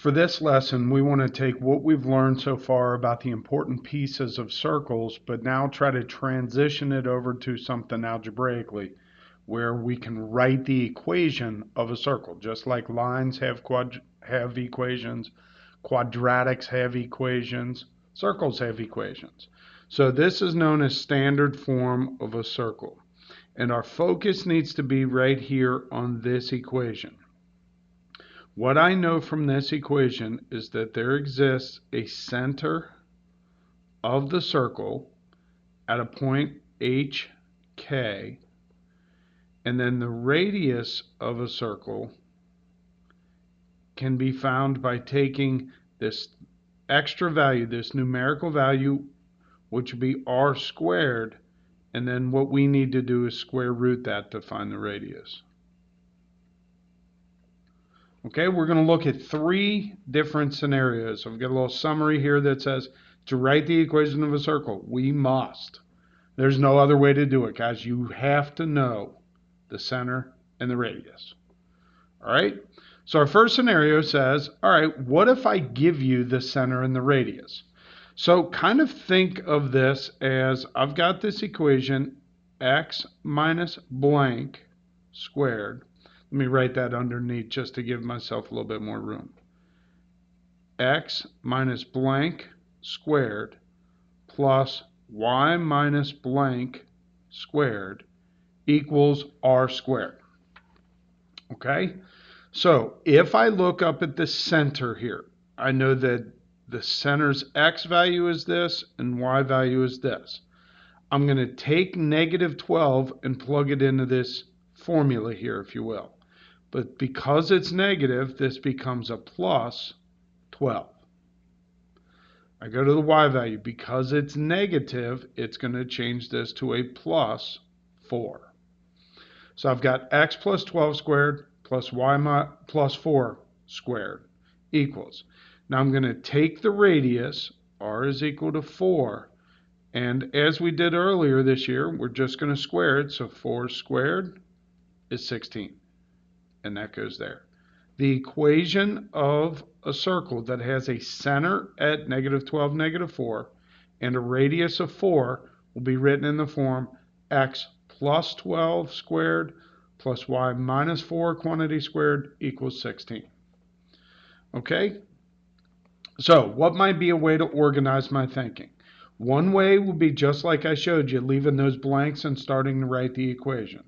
For this lesson, we want to take what we've learned so far about the important pieces of circles, but now try to transition it over to something algebraically, where we can write the equation of a circle. Just like lines have equations, quadratics have equations, circles have equations. So this is known as standard form of a circle. And our focus needs to be right here on this equation. What I know from this equation is that there exists a center of the circle at a point HK, and then the radius of a circle can be found by taking this extra value, this numerical value, which would be r squared, and then what we need to do is square root that to find the radius. Okay, we're going to look at three different scenarios. I've got a little summary here that says to write the equation of a circle, we must. There's no other way to do it, guys. You have to know the center and the radius. All right, so our first scenario says, all right, what if I give you the center and the radius? So kind of think of this as I've got this equation, x minus blank squared. Let me write that underneath just to give myself a little bit more room. X minus blank squared plus y minus blank squared equals r squared. Okay, so if I look up at the center here, I know that the center's x value is this and y value is this. I'm going to take negative 12 and plug it into this formula here, if you will. But because it's negative, this becomes a plus 12. I go to the y value. Because it's negative, it's going to change this to a plus 4. So I've got x plus 12 squared plus y plus 4 squared equals. Now I'm going to take the radius, r is equal to 4, and as we did earlier this year, we're just going to square it, so 4 squared is 16. And that goes there. The equation of a circle that has a center at negative 12, negative 4, and a radius of 4 will be written in the form x plus 12 squared plus y minus 4 quantity squared equals 16. Okay? So what might be a way to organize my thinking? One way would be just like I showed you, leaving those blanks and starting to write the equation.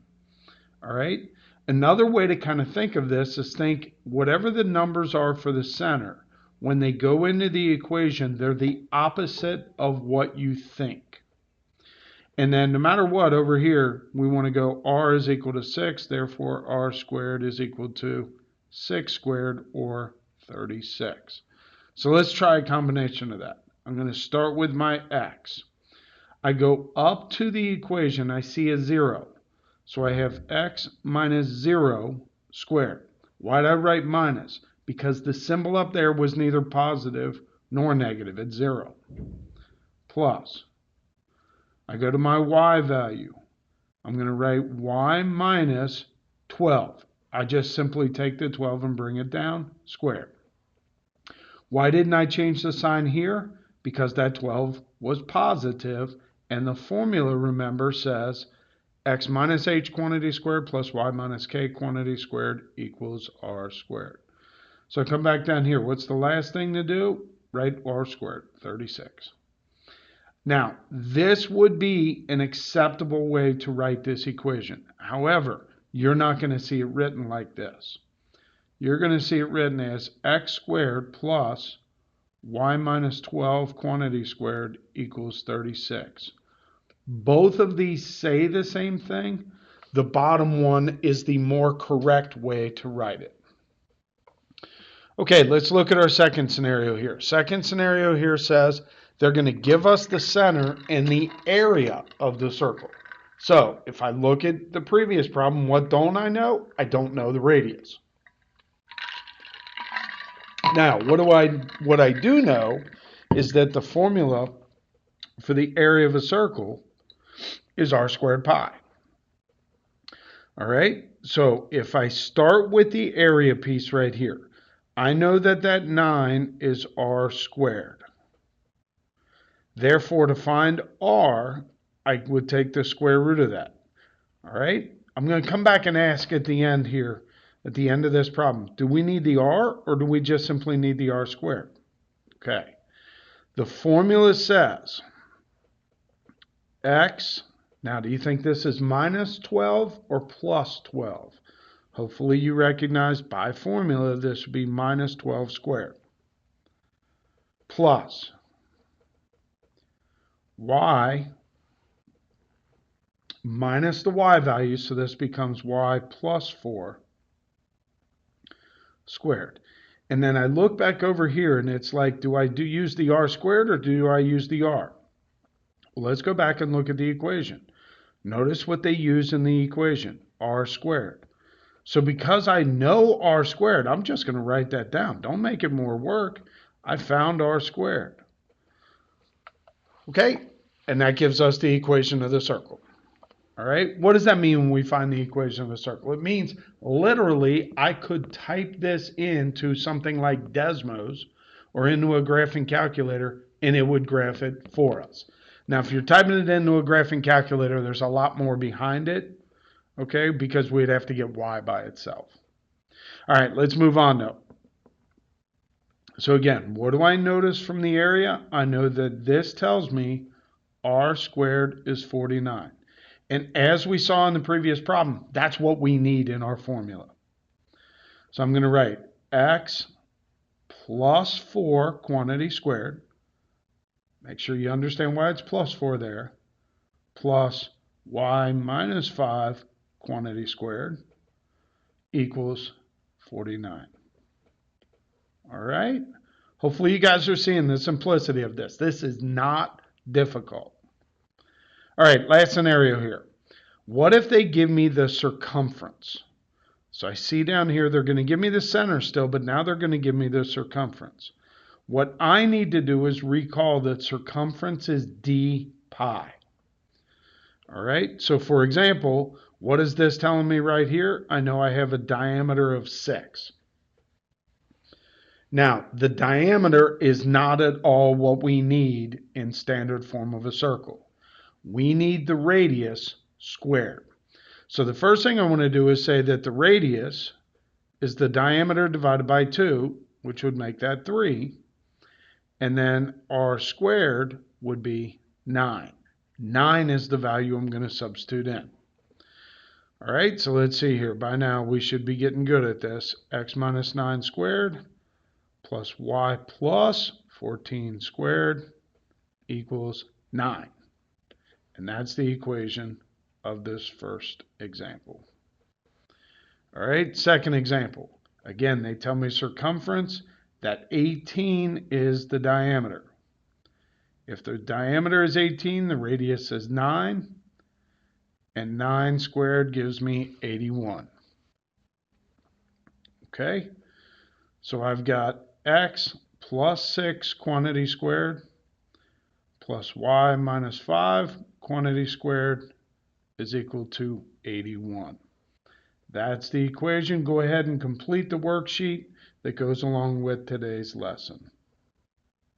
All right? Another way to kind of think of this is think whatever the numbers are for the center, when they go into the equation, they're the opposite of what you think. And then no matter what, over here, we want to go r is equal to 6, therefore r squared is equal to 6 squared, or 36. So let's try a combination of that. I'm going to start with my x. I go up to the equation, I see a 0. So I have x minus 0 squared. Why did I write minus? Because the symbol up there was neither positive nor negative. It's 0. Plus, I go to my y value. I'm going to write y minus 12. I just simply take the 12 and bring it down, squared. Why didn't I change the sign here? Because that 12 was positive, and the formula, remember, says x minus h quantity squared plus y minus k quantity squared equals r squared. So come back down here. What's the last thing to do? Write r squared, 36. Now, this would be an acceptable way to write this equation. However, you're not going to see it written like this. You're going to see it written as x squared plus y minus 12 quantity squared equals 36. Both of these say the same thing. The bottom one is the more correct way to write it. Okay, let's look at our second scenario here. Second scenario here says they're going to give us the center and the area of the circle. So if I look at the previous problem, what don't I know? I don't know the radius. Now, what I do know is that the formula for the area of a circle is r squared pi. All right, so if I start with the area piece right here, I know that that 9 is r squared. Therefore, to find r, I would take the square root of that. All right? I'm going to come back and ask at the end here, at the end of this problem, do we need the r or do we just simply need the r squared? Okay. The formula says x, now do you think this is minus 12 or plus 12? Hopefully you recognize by formula this would be minus 12 squared. Plus y minus the y value, so this becomes y plus 4 squared. And then I look back over here and it's like, do I use the r squared or do I use the r? Well, let's go back and look at the equation. Notice what they use in the equation, r squared. So because I know r squared, I'm just going to write that down. Don't make it more work. I found r squared. Okay? And that gives us the equation of the circle. All right? What does that mean when we find the equation of a circle? It means literally I could type this into something like Desmos or into a graphing calculator and it would graph it for us. Now, if you're typing it into a graphing calculator, there's a lot more behind it, okay, because we'd have to get y by itself. All right, let's move on though. So again, what do I notice from the area? I know that this tells me r squared is 49. And as we saw in the previous problem, that's what we need in our formula. So I'm going to write x plus 4 quantity squared. Make sure you understand why it's plus 4 there. Plus y minus 5 quantity squared equals 49. All right? Hopefully you guys are seeing the simplicity of this. This is not difficult. All right, last scenario here. What if they give me the circumference? So I see down here they're going to give me the center still, but now they're going to give me the circumference. What I need to do is recall that circumference is d pi. All right, so for example, what is this telling me right here? I know I have a diameter of 6. Now, the diameter is not at all what we need in standard form of a circle. We need the radius squared. So the first thing I want to do is say that the radius is the diameter divided by 2, which would make that 3. And then r squared would be 9. 9 is the value I'm going to substitute in. All right, so let's see here. By now, we should be getting good at this. X minus 9 squared plus y plus 14 squared equals 9. And that's the equation of this first example. All right, second example. Again, they tell me circumference, that 18 is the diameter. If the diameter is 18, the radius is 9, and 9 squared gives me 81. Okay, so I've got x plus 6 quantity squared plus y minus 5 quantity squared is equal to 81. That's the equation. Go ahead and complete the worksheet that goes along with today's lesson.